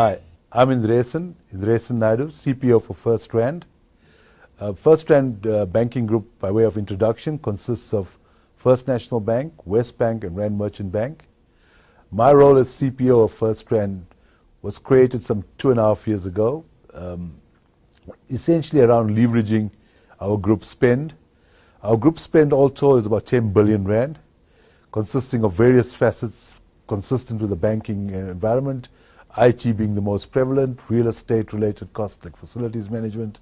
Hi, I'm Indrasen Naidoo, CPO for First Rand. First Rand Banking Group, by way of introduction, consists of First National Bank, West Bank and Rand Merchant Bank. My role as CPO of First Rand was created some 2.5 years ago, essentially around leveraging our group spend. Our group spend also is about 10 billion Rand, consisting of various facets consistent with the banking environment, IT being the most prevalent, real estate related costs like facilities management,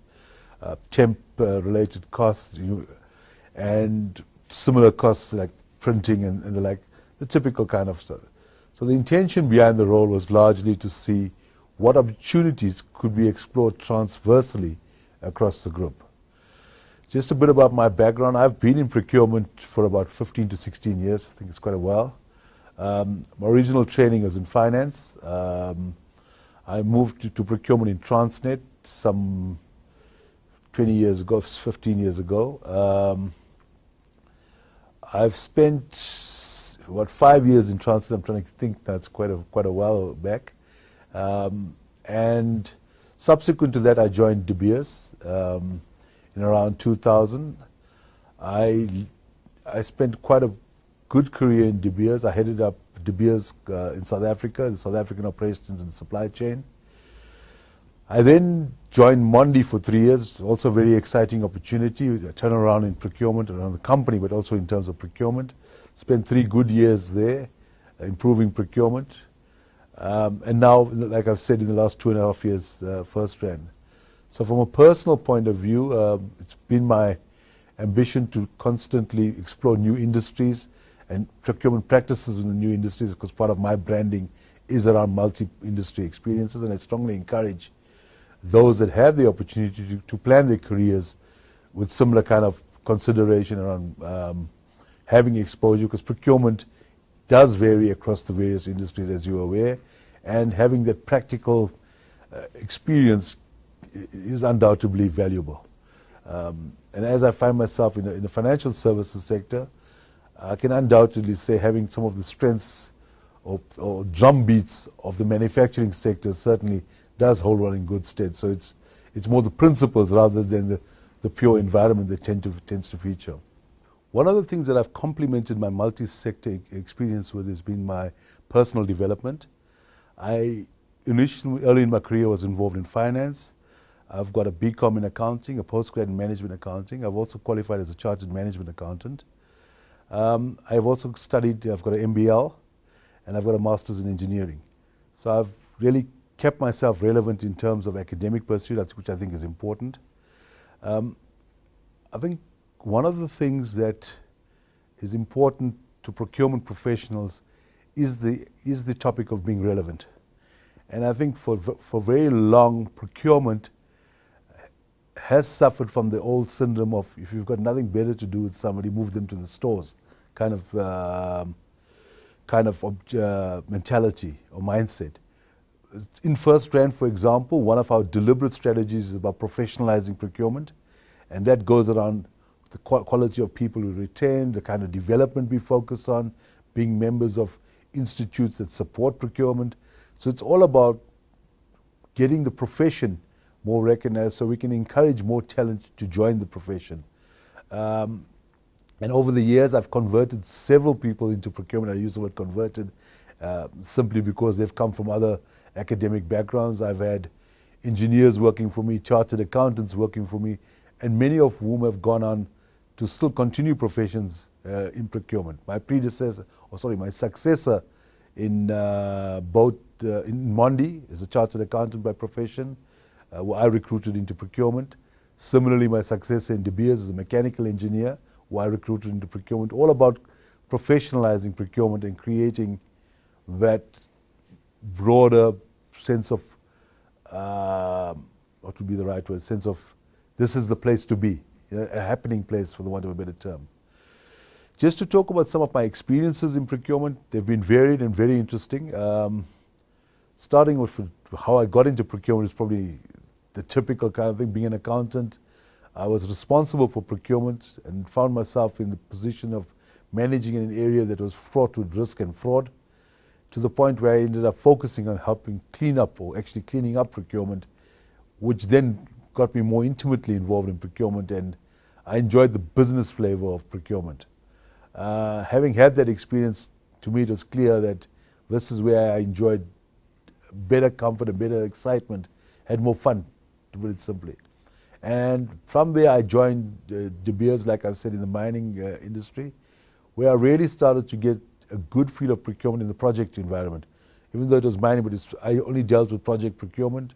temp related costs, and similar costs like printing and the like, the typical kind of stuff. So the intention behind the role was largely to see what opportunities could be explored transversely across the group. Just a bit about my background. I've been in procurement for about 15 to 16 years. I think it's quite a while. My original training was in finance. I moved to procurement in Transnet some 20 years ago, 15 years ago. I've spent about 5 years in Transnet. I'm trying to think that's quite a while back. And subsequent to that, I joined De Beers in around 2000. I spent quite a good career in De Beers. I headed up De Beers in South Africa, the South African operations and supply chain. I then joined Mondi for 3 years, also a very exciting opportunity, a turnaround in procurement around the company, but also in terms of procurement. Spent 3 good years there, improving procurement. And now, like I've said, in the last 2.5 years, First Rand. So from a personal point of view, it's been my ambition to constantly explore new industries and procurement practices in the new industries, because part of my branding is around multi-industry experiences, and I strongly encourage those that have the opportunity to plan their careers with similar kind of consideration around having exposure, because procurement does vary across the various industries, as you're aware, and having that practical experience is undoubtedly valuable. And as I find myself in the financial services sector, I can undoubtedly say having some of the strengths or drumbeats of the manufacturing sector certainly does hold one in good stead. So it's more the principles rather than the pure environment that tends to feature. One of the things that I've complemented my multi-sector experience with has been my personal development. I initially, early in my career, was involved in finance. I've got a BCom in accounting, a postgrad in management accounting. I've also qualified as a chartered management accountant. I've also studied, I've got an MBL, and I've got a master's in engineering. So I've really kept myself relevant in terms of academic pursuit, which I think is important. I think one of the things that is important to procurement professionals is the topic of being relevant. And I think for very long, procurement has suffered from the old syndrome of, if you've got nothing better to do with somebody, move them to the stores, kind of mentality or mindset. In First Rand, for example, one of our deliberate strategies is about professionalizing procurement, and that goes around the quality of people we retain, the kind of development we focus on, being members of institutes that support procurement. So it's all about getting the profession more recognized so we can encourage more talent to join the profession. And over the years, I've converted several people into procurement. I use the word converted simply because they've come from other academic backgrounds. I've had engineers working for me, chartered accountants working for me, and many of whom have gone on to still continue professions in procurement. My successor in in Mondi is a chartered accountant by profession, who I recruited into procurement. Similarly, my successor in De Beers is a mechanical engineer, who I recruited into procurement, all about professionalizing procurement and creating that broader sense of, what would be the right word, sense of this is the place to be, a happening place, for the want of a better term. Just to talk about some of my experiences in procurement, they've been varied and very interesting. Starting with how I got into procurement is probably the typical kind of thing. Being an accountant, I was responsible for procurement and found myself in the position of managing in an area that was fraught with risk and fraud. to the point where I ended up focusing on helping clean up, or actually cleaning up procurement, which then got me more intimately involved in procurement, and I enjoyed the business flavor of procurement. Having had that experience, to me it was clear that this is where I enjoyed better comfort and better excitement, had more fun, to put it simply. And from there I joined De Beers, like I've said, in the mining industry, where I really started to get a good feel of procurement in the project environment. Even though it was mining, but I only dealt with project procurement,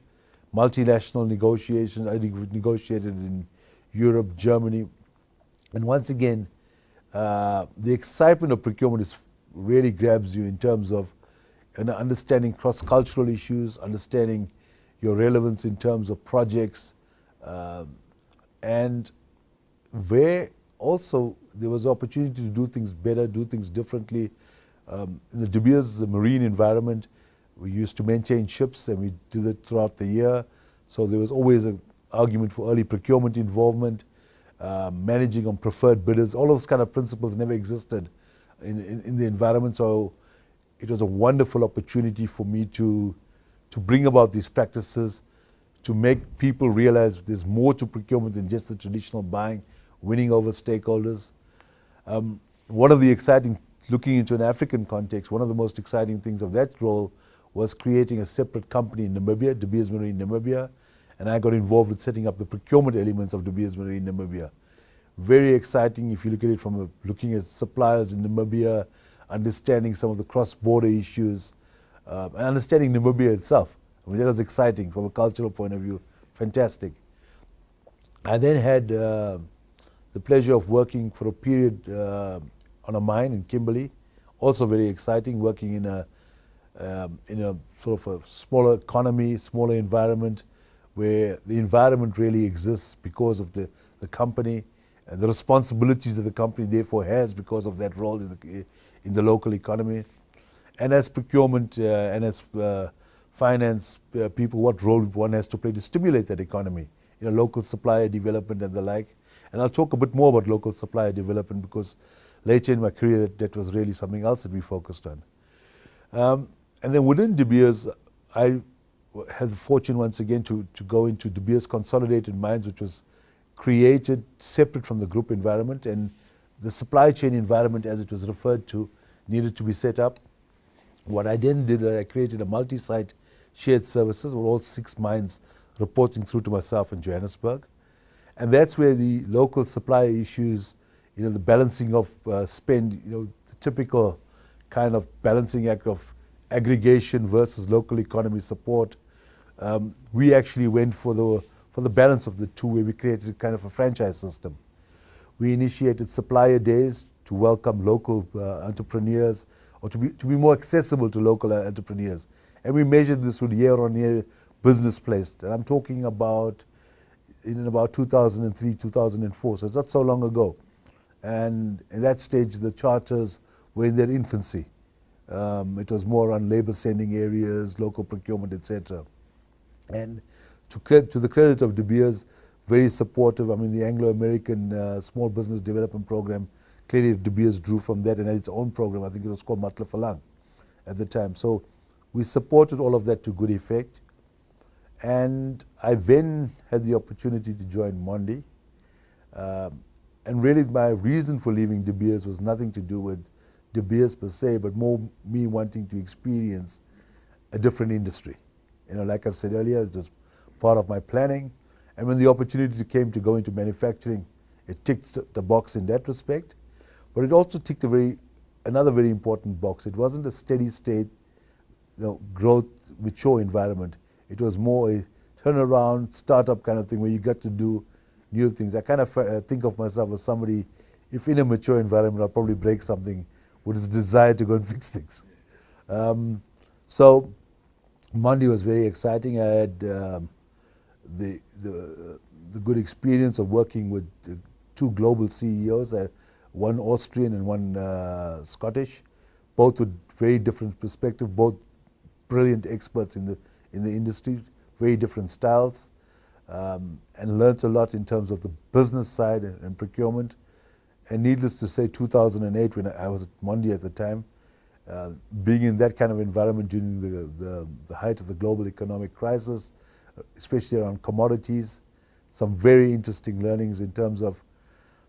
multinational negotiations. I negotiated in Europe, Germany. And once again, the excitement of procurement really grabs you in terms of understanding cross-cultural issues, understanding your relevance in terms of projects, and where also there was opportunity to do things better, do things differently. In the De Beers marine environment, we used to maintain ships, and we did it throughout the year. So there was always an argument for early procurement involvement, managing on preferred bidders. All those kind of principles never existed in the environment. So it was a wonderful opportunity for me to bring about these practices, to make people realize there's more to procurement than just the traditional buying, winning over stakeholders. One of the exciting, looking into an African context, one of the most exciting things of that role was creating a separate company in Namibia, De Beers Marine Namibia, and I got involved with setting up the procurement elements of De Beers Marine Namibia. Very exciting if you look at it from looking at suppliers in Namibia, understanding some of the cross-border issues, and understanding Namibia itself. I mean, that was exciting from a cultural point of view, fantastic. I then had the pleasure of working for a period on a mine in Kimberley, also very exciting, working in a sort of a smaller economy, smaller environment, where the environment really exists because of the company, and the responsibilities that the company therefore has because of that role in the local economy. And as procurement and as finance people, what role one has to play to stimulate that economy, local supplier development and the like. And I'll talk a bit more about local supplier development, because later in my career that was really something else that we focused on. And then within De Beers, I had the fortune once again to go into De Beers Consolidated Mines, which was created separate from the group environment, and the supply chain environment, as it was referred to, needed to be set up. What I then did, I created a multi-site shared services with all 6 mines reporting through to myself in Johannesburg. And that's where the local supplier issues, the balancing of spend, the typical kind of balancing act of aggregation versus local economy support. We actually went for the balance of the two, where we created kind of a franchise system. We initiated supplier days to welcome local entrepreneurs, or to be more accessible to local entrepreneurs. And we measured this with year-on-year business placed. And I'm talking about in about 2003, 2004, so it's not so long ago. And at that stage, the charters were in their infancy. It was more on labor sending areas, local procurement, etc. And to the credit of De Beers, very supportive. I mean, the Anglo-American Small Business Development Program, clearly De Beers drew from that and had its own program. I think it was called Matla Falang at the time. So we supported all of that to good effect. And I then had the opportunity to join Mondi. And really my reason for leaving De Beers was nothing to do with De Beers per se, but more me wanting to experience a different industry. Like I've said earlier, it was part of my planning. And when the opportunity came to go into manufacturing, it ticked the box in that respect. But it also ticked another very important box. It wasn't a steady state, growth, mature environment. It was more a turnaround, startup kind of thing where you got to do new things. I kind of think of myself as somebody, if in a mature environment, I'll probably break something with his desire to go and fix things. So Mondi was very exciting. I had the good experience of working with 2 global CEOs, one Austrian and one Scottish, both with very different perspectives, both brilliant experts in the industry, very different styles, and learnt a lot in terms of the business side and procurement. And needless to say, 2008, when I was at Mondi at the time, Being in that kind of environment during the height of the global economic crisis, especially around commodities, some very interesting learnings in terms of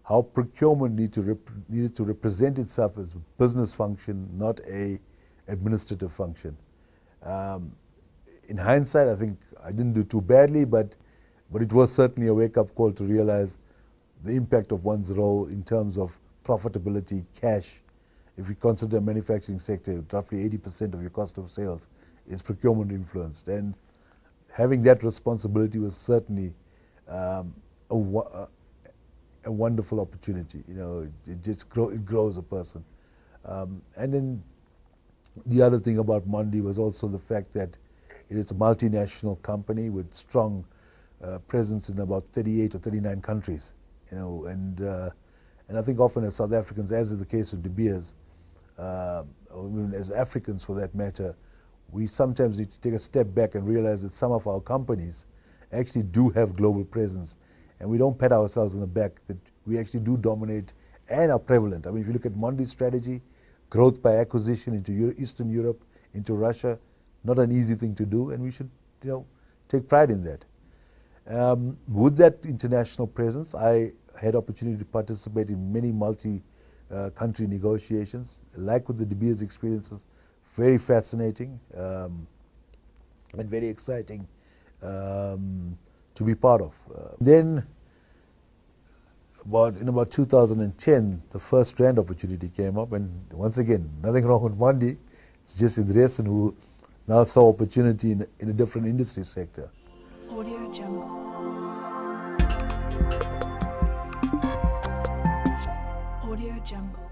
how procurement needed to represent itself as a business function, not a administrative function. In hindsight, I think I didn't do too badly, but it was certainly a wake-up call to realize the impact of one's role in terms of profitability, cash. If you consider the manufacturing sector, roughly 80% of your cost of sales is procurement influenced. And having that responsibility was certainly a wonderful opportunity. You know, it grows a person. And then the other thing about Mondi was also the fact that it is a multinational company with strong presence in about 38 or 39 countries. You know, and I think often as South Africans, as is the case with De Beers, or even as Africans for that matter, we sometimes need to take a step back and realize that some of our companies actually do have global presence, and we don't pat ourselves on the back that we actually do dominate and are prevalent. I mean, if you look at Mondi's strategy, growth by acquisition into Eastern Europe, into Russia, not an easy thing to do, and we should, you know, take pride in that. With that international presence, I had opportunity to participate in many multi-country negotiations. Like with the De Beers experiences, very fascinating and very exciting to be part of. Then, in about 2010, the first Rand opportunity came up, and once again, nothing wrong with Mondi. It's just Indrasen who now saw opportunity in a different industry sector. Audio Jungle. Audio Jungle.